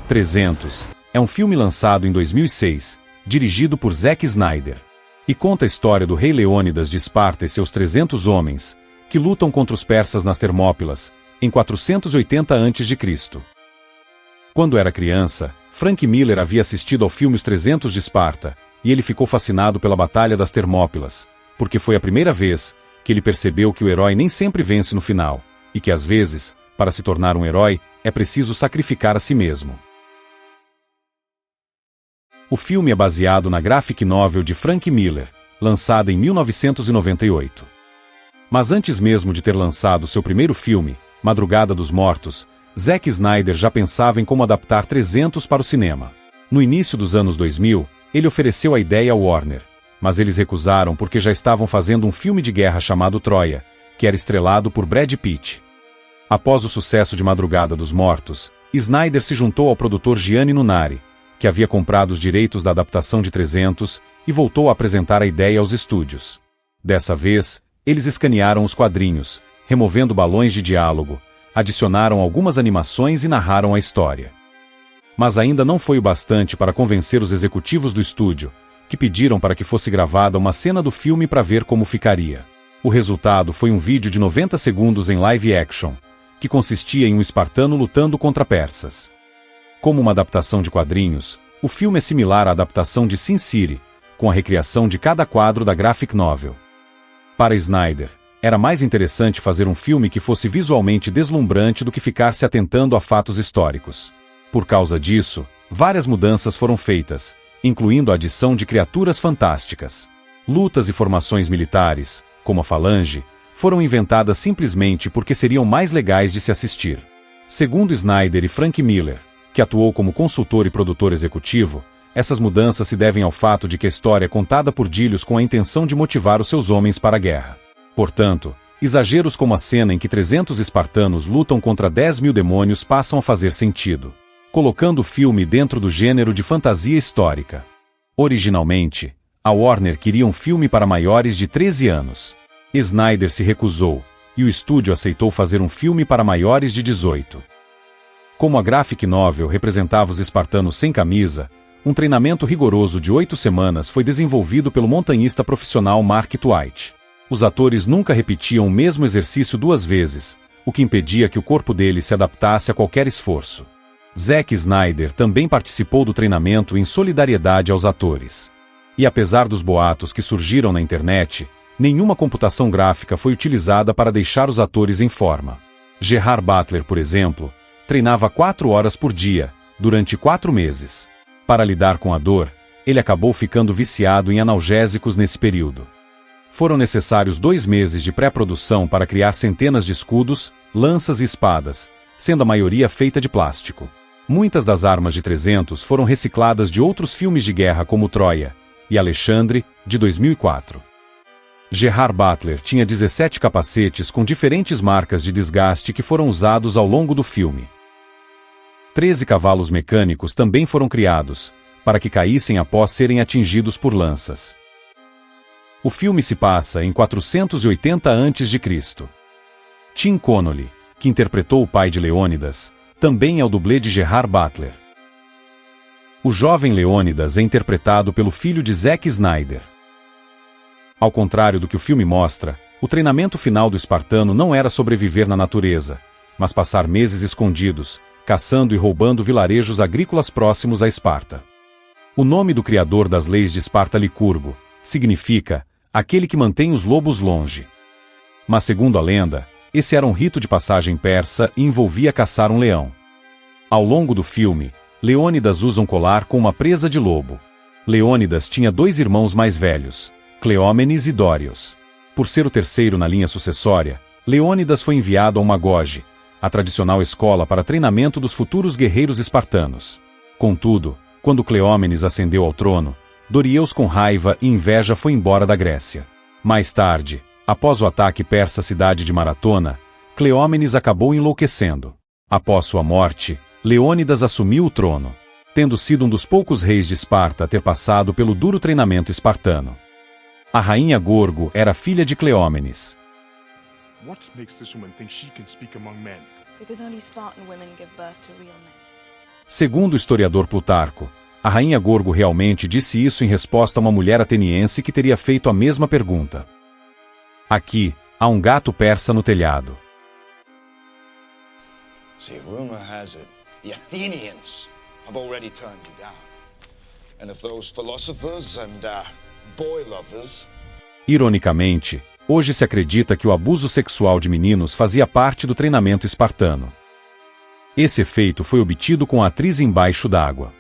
300 é um filme lançado em 2006, dirigido por Zack Snyder, e conta a história do rei Leônidas de Esparta e seus 300 homens, que lutam contra os persas nas Termópilas, em 480 a.C. Quando era criança, Frank Miller havia assistido ao filme Os 300 de Esparta, e ele ficou fascinado pela Batalha das Termópilas, porque foi a primeira vez que ele percebeu que o herói nem sempre vence no final, e que às vezes, para se tornar um herói, é preciso sacrificar a si mesmo. O filme é baseado na graphic novel de Frank Miller, lançada em 1998. Mas antes mesmo de ter lançado seu primeiro filme, Madrugada dos Mortos, Zack Snyder já pensava em como adaptar 300 para o cinema. No início dos anos 2000, ele ofereceu a ideia à Warner, mas eles recusaram porque já estavam fazendo um filme de guerra chamado Troia, que era estrelado por Brad Pitt. Após o sucesso de Madrugada dos Mortos, Snyder se juntou ao produtor Gianni Nunari, que havia comprado os direitos da adaptação de 300 e voltou a apresentar a ideia aos estúdios. Dessa vez, eles escanearam os quadrinhos, removendo balões de diálogo, adicionaram algumas animações e narraram a história. Mas ainda não foi o bastante para convencer os executivos do estúdio, que pediram para que fosse gravada uma cena do filme para ver como ficaria. O resultado foi um vídeo de 90 segundos em live action, que consistia em um espartano lutando contra persas. Como uma adaptação de quadrinhos, o filme é similar à adaptação de Sin City, com a recriação de cada quadro da graphic novel. Para Snyder, era mais interessante fazer um filme que fosse visualmente deslumbrante do que ficar se atentando a fatos históricos. Por causa disso, várias mudanças foram feitas, incluindo a adição de criaturas fantásticas. Lutas e formações militares, como a Falange, foram inventadas simplesmente porque seriam mais legais de se assistir. Segundo Snyder e Frank Miller, que atuou como consultor e produtor executivo, essas mudanças se devem ao fato de que a história é contada por Dílios com a intenção de motivar os seus homens para a guerra. Portanto, exageros como a cena em que 300 espartanos lutam contra 10.000 demônios passam a fazer sentido, colocando o filme dentro do gênero de fantasia histórica. Originalmente, a Warner queria um filme para maiores de 13 anos. Snyder se recusou, e o estúdio aceitou fazer um filme para maiores de 18. Como a graphic novel representava os espartanos sem camisa, um treinamento rigoroso de 8 semanas foi desenvolvido pelo montanhista profissional Mark Twight. Os atores nunca repetiam o mesmo exercício 2 vezes, o que impedia que o corpo deles se adaptasse a qualquer esforço. Zack Snyder também participou do treinamento em solidariedade aos atores. E apesar dos boatos que surgiram na internet, nenhuma computação gráfica foi utilizada para deixar os atores em forma. Gerard Butler, por exemplo, treinava 4 horas por dia, durante 4 meses. Para lidar com a dor, ele acabou ficando viciado em analgésicos nesse período. Foram necessários 2 meses de pré-produção para criar centenas de escudos, lanças e espadas, sendo a maioria feita de plástico. Muitas das armas de 300 foram recicladas de outros filmes de guerra como Troia e Alexandre, de 2004. Gerard Butler tinha 17 capacetes com diferentes marcas de desgaste que foram usados ao longo do filme. 13 cavalos mecânicos também foram criados, para que caíssem após serem atingidos por lanças. O filme se passa em 480 a.C. Tim Connolly, que interpretou o pai de Leônidas, também é o dublê de Gerard Butler. O jovem Leônidas é interpretado pelo filho de Zack Snyder. Ao contrário do que o filme mostra, o treinamento final do espartano não era sobreviver na natureza, mas passar meses escondidos, caçando e roubando vilarejos agrícolas próximos a Esparta. O nome do criador das leis de Esparta, Licurgo, significa aquele que mantém os lobos longe. Mas segundo a lenda, esse era um rito de passagem persa e envolvia caçar um leão. Ao longo do filme, Leônidas usa um colar com uma presa de lobo. Leônidas tinha 2 irmãos mais velhos, Cleómenes e Dórios. Por ser o terceiro na linha sucessória, Leônidas foi enviado a Magoge, a tradicional escola para treinamento dos futuros guerreiros espartanos. Contudo, quando Cleómenes ascendeu ao trono, Dorieus com raiva e inveja foi embora da Grécia. Mais tarde, após o ataque persa à cidade de Maratona, Cleómenes acabou enlouquecendo. Após sua morte, Leônidas assumiu o trono, tendo sido um dos poucos reis de Esparta a ter passado pelo duro treinamento espartano. A rainha Gorgo era filha de Cleómenes. What makes this woman think she can speak among men? Because only Spartan women give birth to real men. Segundo o historiador Plutarco, a rainha Gorgo realmente disse isso em resposta a uma mulher ateniense que teria feito a mesma pergunta. Aqui, há um gato persa no telhado. See, rumor has it, the Athenians have already turned you down. And if those philosophers and boy lovers... Ironicamente, hoje se acredita que o abuso sexual de meninos fazia parte do treinamento espartano. Esse efeito foi obtido com a atriz embaixo d'água.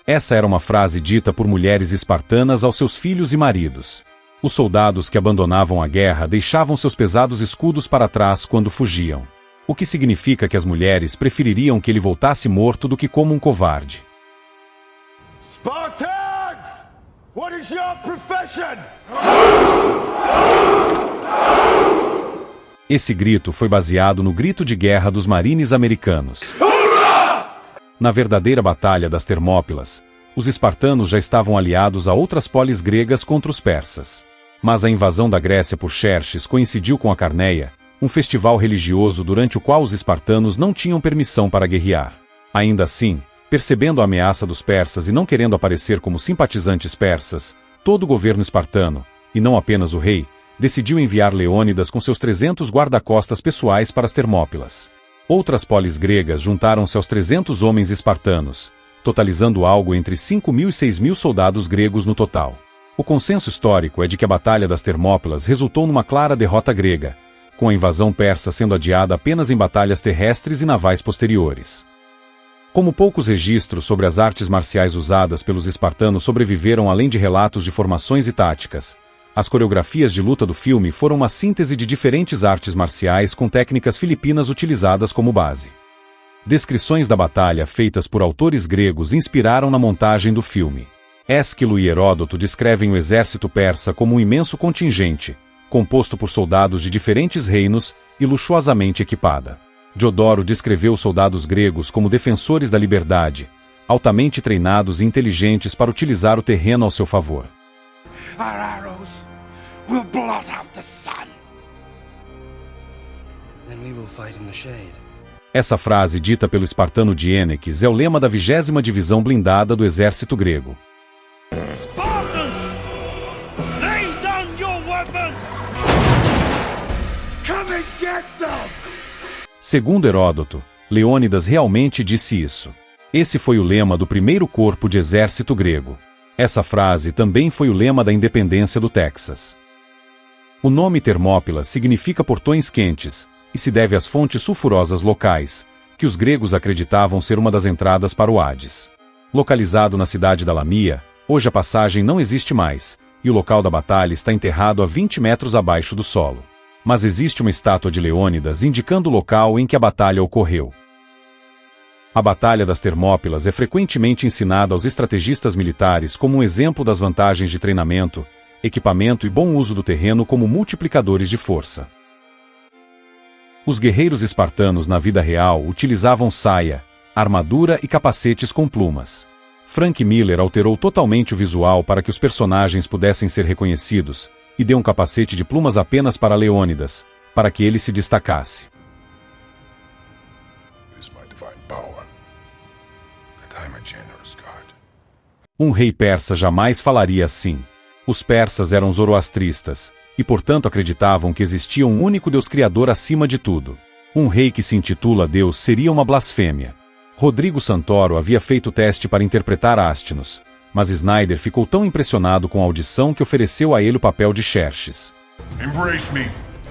Essa era uma frase dita por mulheres espartanas aos seus filhos e maridos. Os soldados que abandonavam a guerra deixavam seus pesados escudos para trás quando fugiam. O que significa que as mulheres prefeririam que ele voltasse morto do que como um covarde. Spartans! What is your profession? Esse grito foi baseado no grito de guerra dos marines americanos. Na verdadeira Batalha das Termópilas, os espartanos já estavam aliados a outras polis gregas contra os persas. Mas a invasão da Grécia por Xerxes coincidiu com a Carneia, um festival religioso durante o qual os espartanos não tinham permissão para guerrear. Ainda assim, percebendo a ameaça dos persas e não querendo aparecer como simpatizantes persas, todo o governo espartano, e não apenas o rei, decidiu enviar Leônidas com seus 300 guarda-costas pessoais para as Termópilas. Outras polis gregas juntaram-se aos 300 homens espartanos, totalizando algo entre 5.000 e 6.000 soldados gregos no total. O consenso histórico é de que a Batalha das Termópilas resultou numa clara derrota grega, com a invasão persa sendo adiada apenas em batalhas terrestres e navais posteriores. Como poucos registros sobre as artes marciais usadas pelos espartanos sobreviveram além de relatos de formações e táticas, as coreografias de luta do filme foram uma síntese de diferentes artes marciais com técnicas filipinas utilizadas como base. Descrições da batalha feitas por autores gregos inspiraram na montagem do filme. Ésquilo e Heródoto descrevem o exército persa como um imenso contingente, composto por soldados de diferentes reinos e luxuosamente equipada. Diodoro descreveu os soldados gregos como defensores da liberdade, altamente treinados e inteligentes para utilizar o terreno ao seu favor. Our arrows will blot out the sun. Then we will fight in the shade. Essa frase dita pelo espartano Diêneques é o lema da 20ª Divisão Blindada do exército grego. Spartans! Lay down your weapons! Come and get them! Segundo Heródoto, Leônidas realmente disse isso. Esse foi o lema do primeiro corpo de exército grego. Essa frase também foi o lema da independência do Texas. O nome Termópilas significa portões quentes, e se deve às fontes sulfurosas locais, que os gregos acreditavam ser uma das entradas para o Hades. Localizado na cidade da Lamia, hoje a passagem não existe mais, e o local da batalha está enterrado a 20 metros abaixo do solo. Mas existe uma estátua de Leônidas indicando o local em que a batalha ocorreu. A Batalha das Termópilas é frequentemente ensinada aos estrategistas militares como um exemplo das vantagens de treinamento, equipamento e bom uso do terreno como multiplicadores de força. Os guerreiros espartanos na vida real utilizavam saia, armadura e capacetes com plumas. Frank Miller alterou totalmente o visual para que os personagens pudessem ser reconhecidos, e deu um capacete de plumas apenas para Leônidas, para que ele se destacasse. Um rei persa jamais falaria assim. Os persas eram zoroastristas, e portanto acreditavam que existia um único Deus Criador acima de tudo. Um rei que se intitula Deus seria uma blasfêmia. Rodrigo Santoro havia feito o teste para interpretar Ástinos, mas Snyder ficou tão impressionado com a audição que ofereceu a ele o papel de Xerxes. Embrace me,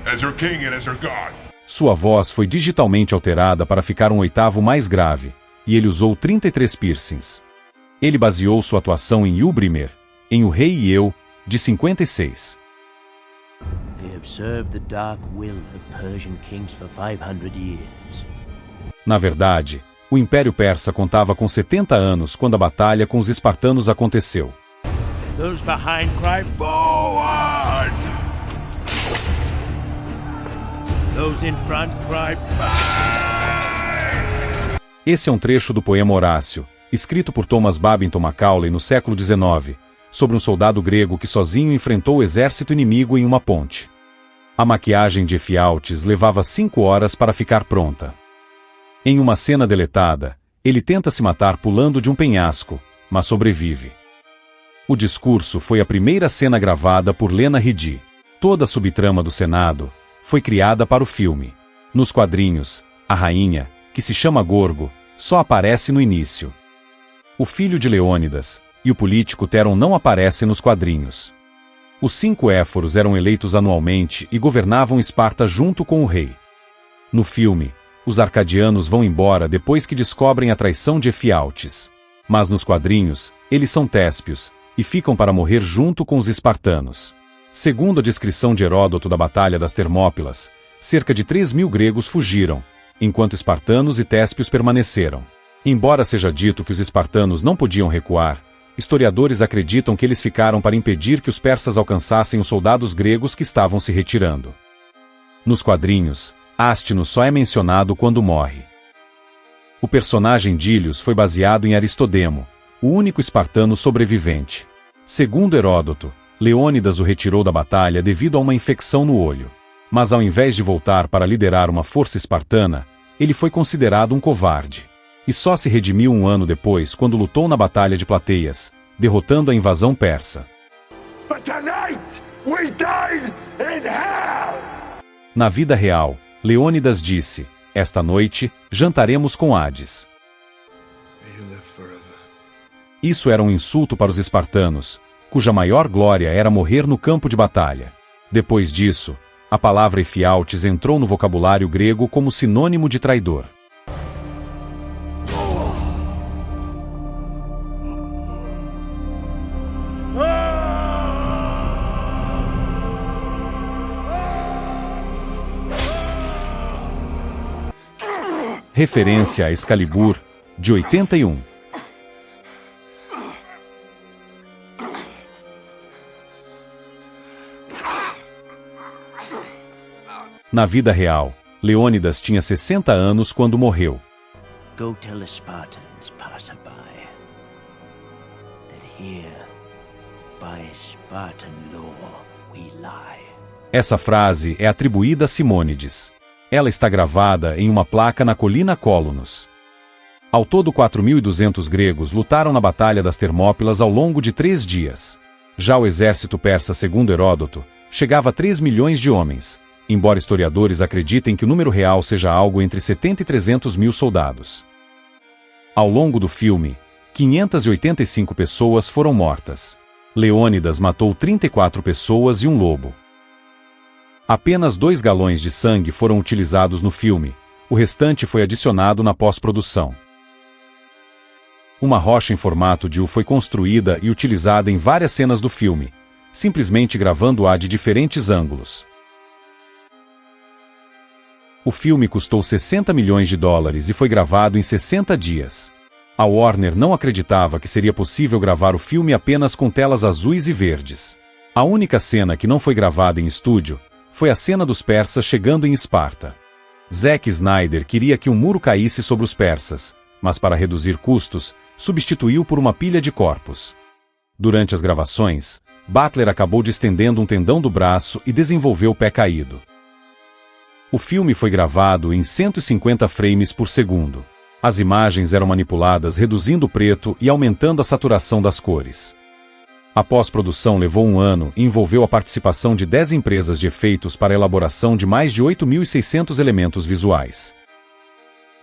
as your king and as your god. Sua voz foi digitalmente alterada para ficar um oitavo mais grave, e ele usou 33 piercings. Ele baseou sua atuação em Ylbrimer, em O Rei e Eu, de 56. Na verdade, o Império Persa contava com 70 anos quando a batalha com os espartanos aconteceu. Those behind cry forward. Those in front cry back. Esse é um trecho do poema Horácio, escrito por Thomas Babington Macaulay no século XIX, sobre um soldado grego que sozinho enfrentou o exército inimigo em uma ponte. A maquiagem de Ephialtes levava 5 horas para ficar pronta. Em uma cena deletada, ele tenta se matar pulando de um penhasco, mas sobrevive. O discurso foi a primeira cena gravada por Lena Headey. Toda a subtrama do Senado foi criada para o filme. Nos quadrinhos, a rainha, que se chama Gorgo, só aparece no início. O filho de Leônidas e o político Theron não aparecem nos quadrinhos. Os 5 éforos eram eleitos anualmente e governavam Esparta junto com o rei. No filme, os arcadianos vão embora depois que descobrem a traição de Ephialtes. Mas nos quadrinhos, eles são téspios e ficam para morrer junto com os espartanos. Segundo a descrição de Heródoto da Batalha das Termópilas, cerca de 3.000 gregos fugiram, enquanto espartanos e téspios permaneceram. Embora seja dito que os espartanos não podiam recuar, historiadores acreditam que eles ficaram para impedir que os persas alcançassem os soldados gregos que estavam se retirando. Nos quadrinhos, Ástino só é mencionado quando morre. O personagem Dílios foi baseado em Aristodemo, o único espartano sobrevivente. Segundo Heródoto, Leônidas o retirou da batalha devido a uma infecção no olho. Mas ao invés de voltar para liderar uma força espartana, ele foi considerado um covarde. E só se redimiu 1 ano depois quando lutou na Batalha de Plateias, derrotando a invasão persa. But tonight, we dine in hell! Na vida real, Leônidas disse: "Esta noite, jantaremos com Hades." May you live forever. Isso era um insulto para os espartanos, cuja maior glória era morrer no campo de batalha. Depois disso, a palavra Ephialtes entrou no vocabulário grego como sinônimo de traidor. Referência a Excalibur, de 81. Na vida real, Leônidas tinha 60 anos quando morreu. Go tell the Spartans, passerby, that here, by Spartan law, we lie. Essa frase é atribuída a Simônides. Ela está gravada em uma placa na colina Cólonos. Ao todo 4.200 gregos lutaram na Batalha das Termópilas ao longo de 3 dias. Já o exército persa, segundo Heródoto, chegava a 3 milhões de homens, embora historiadores acreditem que o número real seja algo entre 70 e 300 mil soldados. Ao longo do filme, 585 pessoas foram mortas. Leônidas matou 34 pessoas e um lobo. Apenas 2 galões de sangue foram utilizados no filme, o restante foi adicionado na pós-produção. Uma rocha em formato de U foi construída e utilizada em várias cenas do filme, simplesmente gravando-a de diferentes ângulos. O filme custou 60 milhões de dólares e foi gravado em 60 dias. A Warner não acreditava que seria possível gravar o filme apenas com telas azuis e verdes. A única cena que não foi gravada em estúdio foi a cena dos persas chegando em Esparta. Zack Snyder queria que um muro caísse sobre os persas, mas para reduzir custos, substituiu por uma pilha de corpos. Durante as gravações, Butler acabou distendendo um tendão do braço e desenvolveu o pé caído. O filme foi gravado em 150 frames por segundo. As imagens eram manipuladas reduzindo o preto e aumentando a saturação das cores. A pós-produção levou 1 ano e envolveu a participação de 10 empresas de efeitos para a elaboração de mais de 8.600 elementos visuais.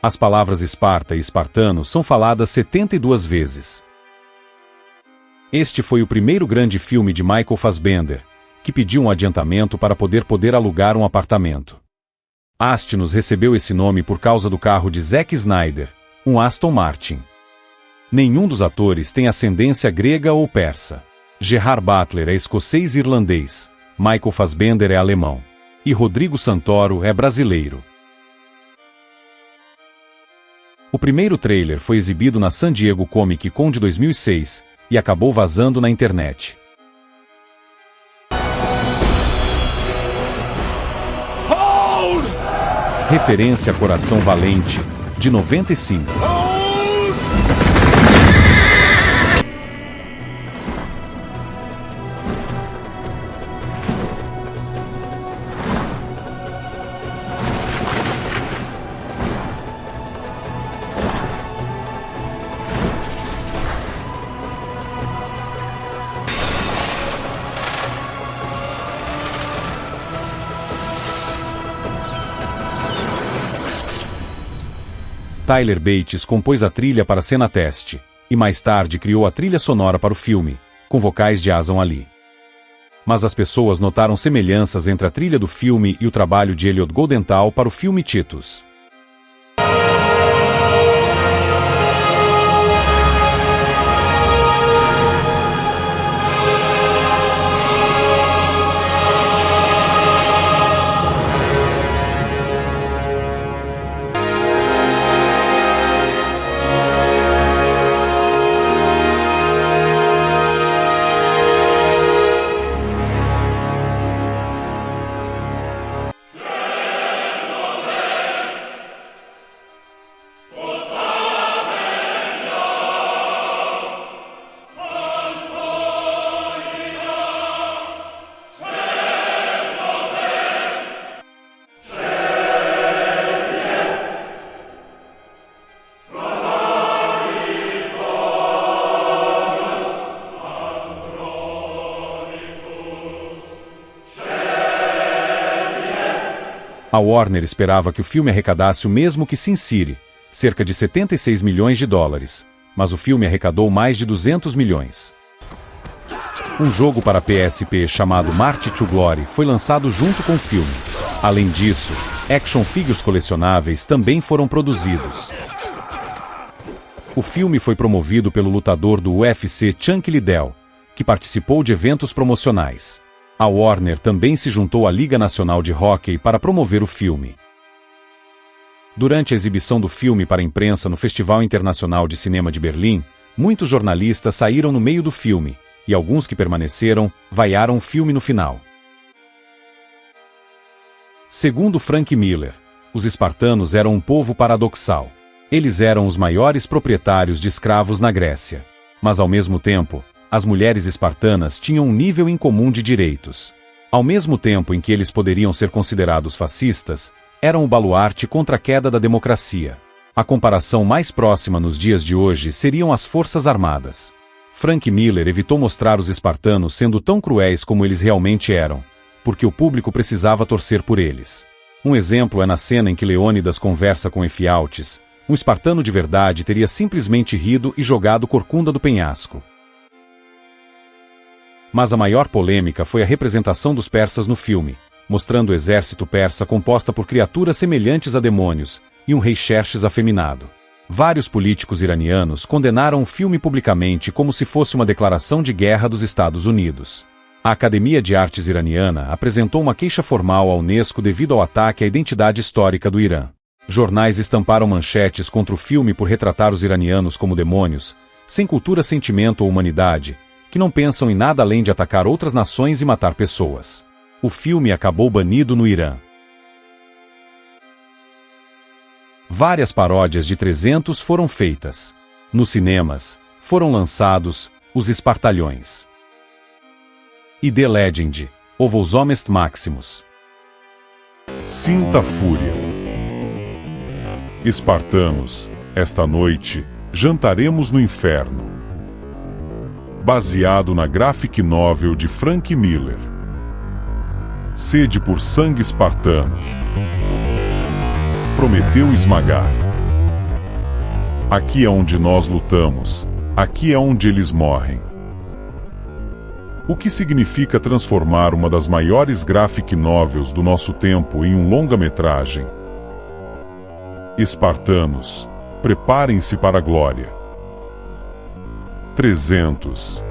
As palavras Esparta e espartano são faladas 72 vezes. Este foi o primeiro grande filme de Michael Fassbender, que pediu um adiantamento para poder alugar um apartamento. Ástinos recebeu esse nome por causa do carro de Zack Snyder, um Aston Martin. Nenhum dos atores tem ascendência grega ou persa. Gerard Butler é escocês e irlandês, Michael Fassbender é alemão, e Rodrigo Santoro é brasileiro. O primeiro trailer foi exibido na San Diego Comic Con de 2006 e acabou vazando na internet. Hold! Referência a Coração Valente, de 95. Tyler Bates compôs a trilha para a cena teste, e mais tarde criou a trilha sonora para o filme, com vocais de Hasan Ali. Mas as pessoas notaram semelhanças entre a trilha do filme e o trabalho de Elliot Goldenthal para o filme Titus. A Warner esperava que o filme arrecadasse o mesmo que Sin City, cerca de 76 milhões de dólares, mas o filme arrecadou mais de 200 milhões. Um jogo para PSP chamado March to Glory foi lançado junto com o filme. Além disso, action figures colecionáveis também foram produzidos. O filme foi promovido pelo lutador do UFC Chuck Liddell, que participou de eventos promocionais. A Warner também se juntou à Liga Nacional de Hóquei para promover o filme. Durante a exibição do filme para a imprensa no Festival Internacional de Cinema de Berlim, muitos jornalistas saíram no meio do filme, e alguns que permaneceram, vaiaram o filme no final. Segundo Frank Miller, os espartanos eram um povo paradoxal. Eles eram os maiores proprietários de escravos na Grécia. Mas ao mesmo tempo, as mulheres espartanas tinham um nível incomum de direitos. Ao mesmo tempo em que eles poderiam ser considerados fascistas, eram o baluarte contra a queda da democracia. A comparação mais próxima nos dias de hoje seriam as Forças Armadas. Frank Miller evitou mostrar os espartanos sendo tão cruéis como eles realmente eram, porque o público precisava torcer por eles. Um exemplo é na cena em que Leônidas conversa com Efialtes. Um espartano de verdade teria simplesmente rido e jogado corcunda do penhasco. Mas a maior polêmica foi a representação dos persas no filme, mostrando o exército persa composta por criaturas semelhantes a demônios e um rei Xerxes afeminado. Vários políticos iranianos condenaram o filme publicamente como se fosse uma declaração de guerra dos Estados Unidos. A Academia de Artes Iraniana apresentou uma queixa formal à Unesco devido ao ataque à identidade histórica do Irã. Jornais estamparam manchetes contra o filme por retratar os iranianos como demônios, sem cultura, sentimento ou humanidade, que não pensam em nada além de atacar outras nações e matar pessoas. O filme acabou banido no Irã. Várias paródias de 300 foram feitas. Nos cinemas, foram lançados Os Espartalhões e The Legend, of os Homens Maximus. Sinta a fúria. Espartanos, esta noite, jantaremos no inferno. Baseado na graphic novel de Frank Miller. Sede por sangue espartano. Prometeu esmagar. Aqui é onde nós lutamos, aqui é onde eles morrem. O que significa transformar uma das maiores graphic novels do nosso tempo em um longa-metragem? Espartanos, preparem-se para a glória. 300